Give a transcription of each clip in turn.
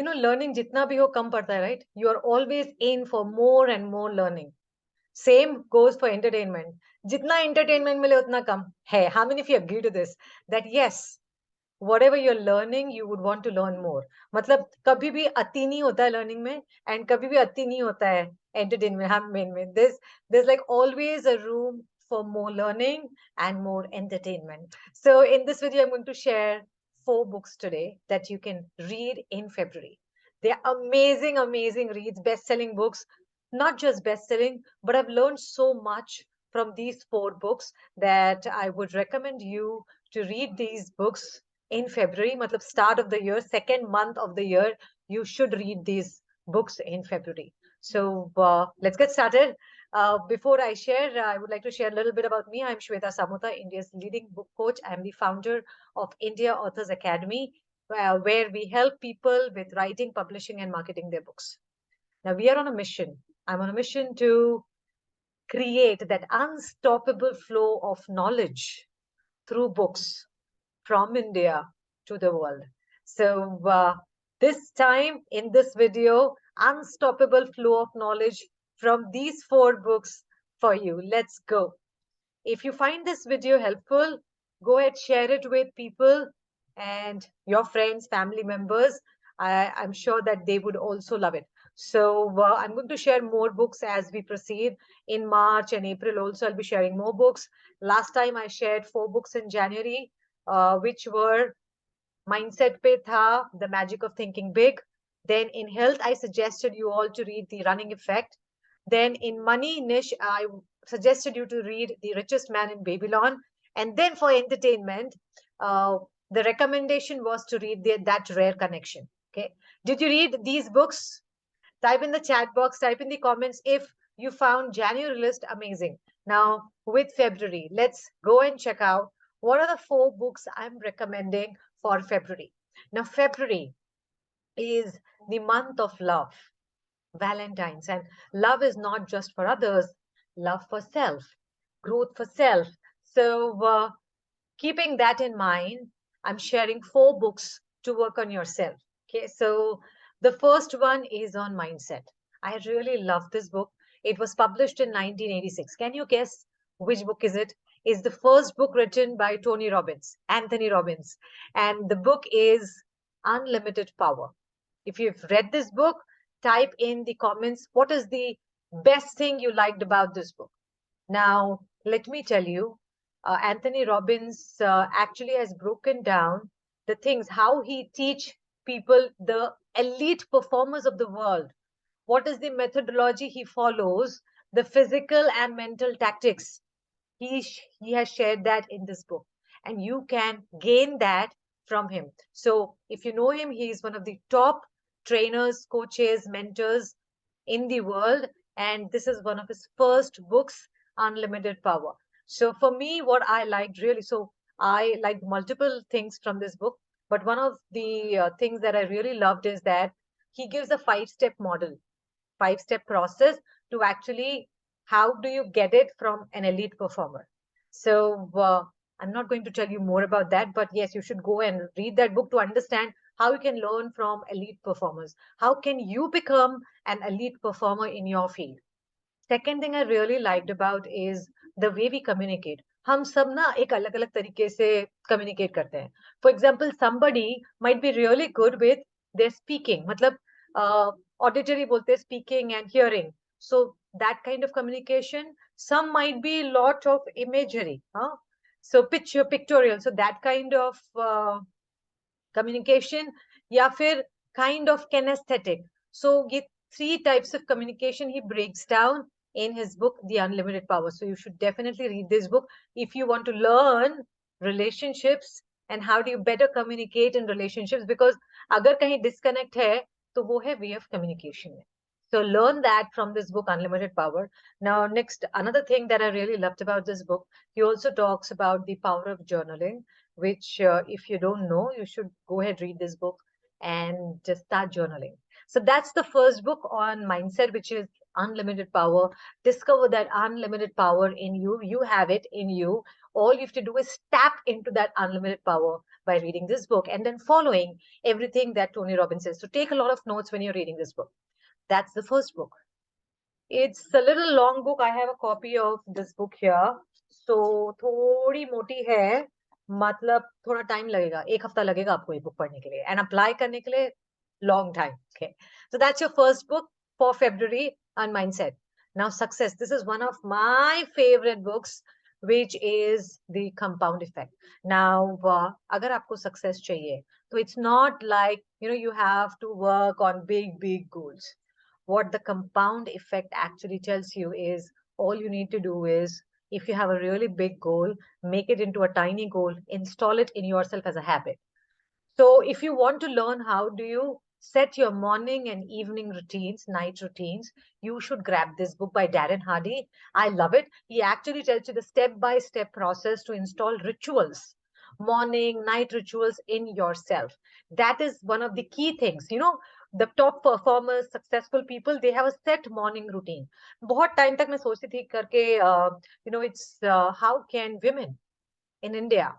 learning jitna bhi ho kam padta hai, right? You are always in for more and more learning. Same goes for entertainment. Jitna entertainment mile utna kam hai. How many of you agree to this? That yes, whatever you're learning, you would want to learn more. मतलब कभी भी अति नहीं होता है learning में, and कभी भी अति नहीं होता है entertainment हाँ main में. There's like always a room for more learning and more entertainment. So in this video, I'm going to share 4 books today that you can read in February. They are amazing, amazing reads, best-selling books. Not just best-selling, but I've learned so much from these 4 books that I would recommend you to read these books in February, matlab start of the year, second month of the year, you should read these books in February. So let's get started. Before I share, I would like to share a little bit about me. I'm Shweta Samuta, India's leading book coach. I'm the founder of India Authors Academy, where we help people with writing, publishing, and marketing their books. Now, we are on a mission. I'm on a mission to create that unstoppable flow of knowledge through books from India to the world. So this time in this video, unstoppable flow of knowledge from these 4 books for you. Let's go. If you find this video helpful, go ahead, share it with people and your friends, family members. I'm sure that they would also love it. So I'm going to share more books as we proceed. In March and April also, I'll be sharing more books. Last time I shared 4 books in January, which were Mindset Pe Tha, The Magic of Thinking Big. Then in health, I suggested you all to read The Running Effect. Then in money niche, I suggested you to read The Richest Man in Babylon. And then for entertainment, the recommendation was to read That Rare Connection. Okay. Did you read these books? Type in the chat box, type in the comments if you found January list amazing. Now with February, let's go and check out what are the 4 books I'm recommending for February. Now February is the month of love, Valentine's, and love is not just for others, love for self, growth for self. So keeping that in mind, I'm sharing 4 books to work on yourself. Okay, so the first one is on mindset. I really love this book. It was published in 1986. Can you guess which book is it? It's the first book written by Anthony Robbins. And the book is Unlimited Power. If you've read this book, type in the comments, what is the best thing you liked about this book? Now, let me tell you, Anthony Robbins actually has broken down the things, how he teach people, the elite performers of the world. What is the methodology he follows, the physical and mental tactics. He has shared that in this book. And you can gain that from him. So if you know him, he is one of the top trainers, coaches, mentors in the world. And this is one of his first books, Unlimited Power. So for me, what I liked really, so I liked multiple things from this book, but one of the things that I really loved is that he gives a 5-step model, 5-step process to actually how do you get it from an elite performer. So I'm not going to tell you more about that, but yes, you should go and read that book to understand how you can learn from elite performers. How can you become an elite performer in your field? Second thing I really liked about is the way we communicate. हम सब ना एक अलग अलग तरीके से communicate करते हैं. For example, somebody might be really good with their speaking. मतलब auditory बोलते हैं speaking and hearing. So that kind of communication. Some might be lot of imagery. Huh? So pictorial. So that kind of communication या फिर kind of kinesthetic. So ये 3 types of communication he breaks down in his book, The Unlimited Power. So you should definitely read this book if you want to learn relationships and how do you better communicate in relationships, because अगर कहीं disconnect है तो वो है way of communication में. So learn that from this book, Unlimited Power. Now, next, another thing that I really loved about this book, he also talks about the power of journaling, which if you don't know, you should go ahead, read this book and just start journaling. So that's the first book on mindset, which is Unlimited Power. Discover that unlimited power in you. You have it in you. All you have to do is tap into that unlimited power by reading this book and then following everything that Tony Robbins says. So take a lot of notes when you're reading this book. That's the first book. It's a little long book. I have a copy of this book here. So थोड़ी मोटी है, मतलब थोड़ा time लगेगा, एक हफ्ता लगेगा आपको ये बुक पढ़ने के लिए and apply करने के लिए long time. Okay, so that's your first book for February on mindset. Now success. This is one of my favorite books, which is the compound effect. Now अगर आपको success चाहिए, so it's not like you have to work on big goals. What the compound effect actually tells you is all you need to do is, if you have a really big goal, make it into a tiny goal, install it in yourself as a habit. So if you want to learn how do you set your morning and evening routines, night routines, you should grab this book by Darren Hardy. I love it. He actually tells you the step-by-step process to install rituals, morning, night rituals in yourself. That is one of the key things. The top performers, successful people, they have a set morning routine. बहुत time तक मैं सोचती थी करके, it's how can women in India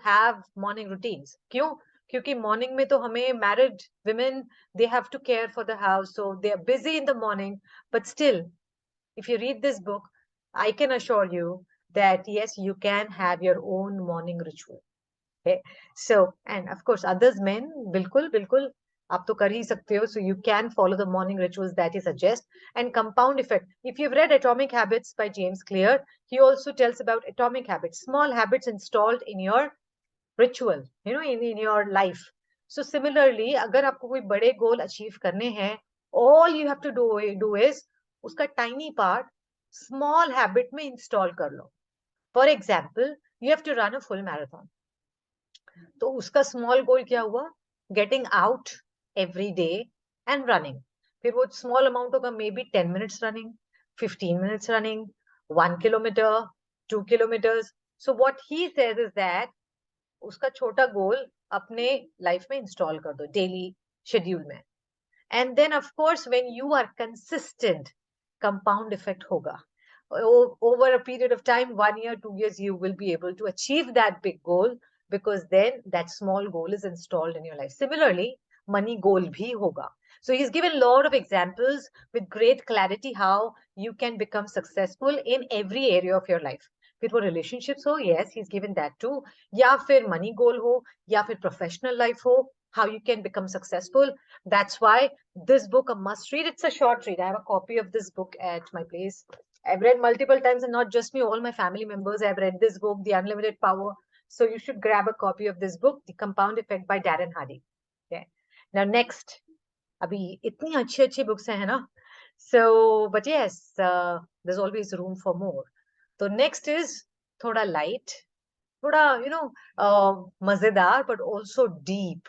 have morning routines? क्यों? क्योंकि morning में तो हमें married women, they have to care for the house, so they are busy in the morning. But still, if you read this book, I can assure you that yes, you can have your own morning ritual. Okay, so and of course others men, बिल्कुल आप तो कर ही सकते हो, so you can follow the morning rituals that he suggests. And compound effect, if you've read Atomic Habits by James Clear, he also tells about atomic habits, small habits installed in your ritual, in your life. So similarly, अगर आपको कोई बड़े goal achieve करने हैं, all you have to do is उसका tiny part small habit में install कर लो. For example, you have to run a full marathon. तो उसका स्मॉल गोल क्या हुआ? Getting out every day and running. फिर वो स्मॉल अमाउंट होगा, maybe 10 minutes running, 15 minutes running, 1 kilometre, 2 kilometres. So what he says is that उसका छोटा goal अपने लाइफ में इंस्टॉल कर दो डेली शेड्यूल में. And then of course when you are consistent, compound effect होगा. Over a period of time, 1 year, 2 years, you will be able to achieve that big goal, because then that small goal is installed in your life. Similarly, money goal bhi hoga. So he's given a lot of examples with great clarity how you can become successful in every area of your life. फिर वो relationships हो, yes, he's given that too. या फिर money goal हो, या फिर professional life हो, how you can become successful. That's why this book a must read. It's a short read. I have a copy of this book at my place. I've read multiple times, and not just me, all my family members have read this book, The Unlimited Power. So you should grab a copy of this book, The Compound Effect by Darren Hardy. Okay. Now next, abhi itni अच्छी books hai na. So, but yes, there's always room for more. So next is thoda light, thoda मजेदार, but also deep,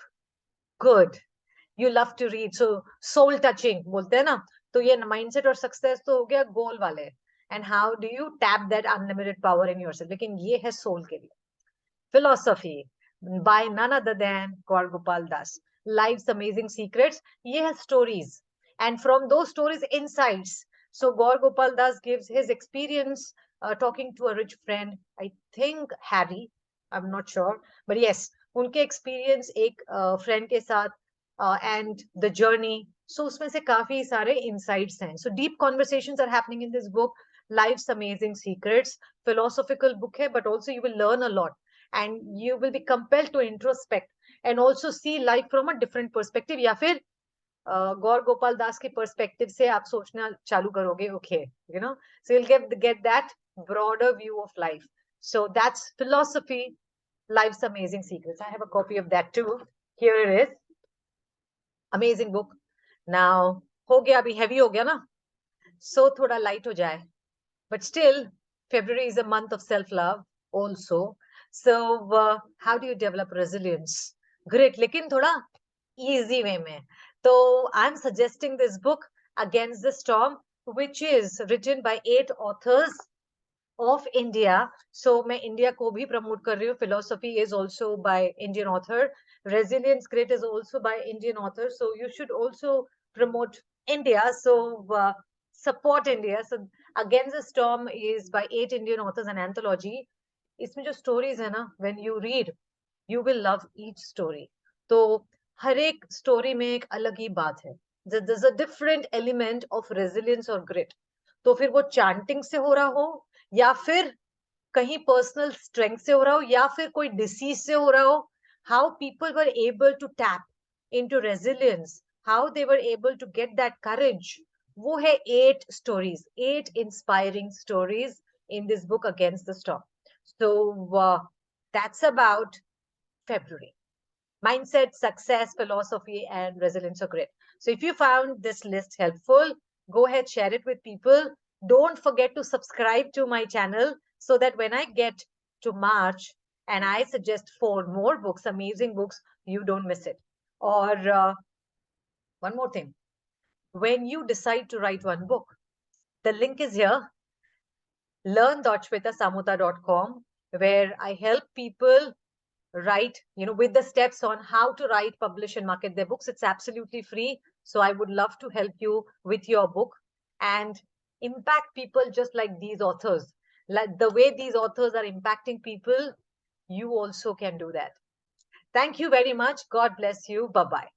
good. You love to read, so soul touching बोलते हैं ना. तो ये mindset और success तो हो गया goal वाले. And how do you tap that unlimited power in yourself? लेकिन ये है soul के लिए. Philosophy by none other than Gaur Gopal Das. Life's Amazing Secrets. Ye hai stories. And from those stories, insights. So Gaur Gopal Das gives his experience talking to a rich friend. I think Harry. I'm not sure. But yes, उनके experience एक friend के साथ and the journey. So उसमें से काफी सारे insights हैं. So deep conversations are happening in this book. Life's Amazing Secrets. Philosophical book है, but also you will learn a lot. And you will be compelled to introspect and also see life from a different perspective. या फिर गौर गोपाल दास के perspective से आप सोचना चालू करोगे. Okay, so you'll get that broader view of life. So that's Philosophy, Life's Amazing Secrets. I have a copy of that too. Here it is. Amazing book. Now हो गया, अभी heavy हो गया ना, so थोड़ा light हो जाए. But still, February is a month of self-love also. So how do you develop resilience? Great, लेकिन थोड़ा easy way में. So I'm suggesting this book, Against the Storm, which is written by 8 authors of India. So मैं India को भी promote कर रही हूँ. Philosophy is also by Indian author. Resilience Grit is also by Indian author. So you should also promote India. So support India. So Against the Storm is by 8 Indian authors, an anthology. इसमें जो stories है ना, when you read, You will love each story. तो हर एक story में एक अलग ही बात है. There's a different element of resilience or grit. तो फिर वो chanting से हो रहा हो या फिर कहीं पर्सनल स्ट्रेंथ से हो रहा हो या फिर कोई डिसीज से हो रहा हो, how people were able to tap into resilience, how they were able to get that courage, वो है 8 stories, 8 inspiring stories in this book against the storm. So that's about February. Mindset, success, philosophy, and resilience are great. So if you found this list helpful, go ahead, share it with people. Don't forget to subscribe to my channel so that when I get to March and I suggest 4 more books, amazing books, you don't miss it. Or one more thing, when you decide to write one book, the link is here, learn.shwetasamuta.com, where I help people write, with the steps on how to write, publish, and market their books. It's absolutely free. So I would love to help you with your book and impact people just like these authors. Like the way these authors are impacting people, you also can do that. Thank you very much. God bless you. Bye bye.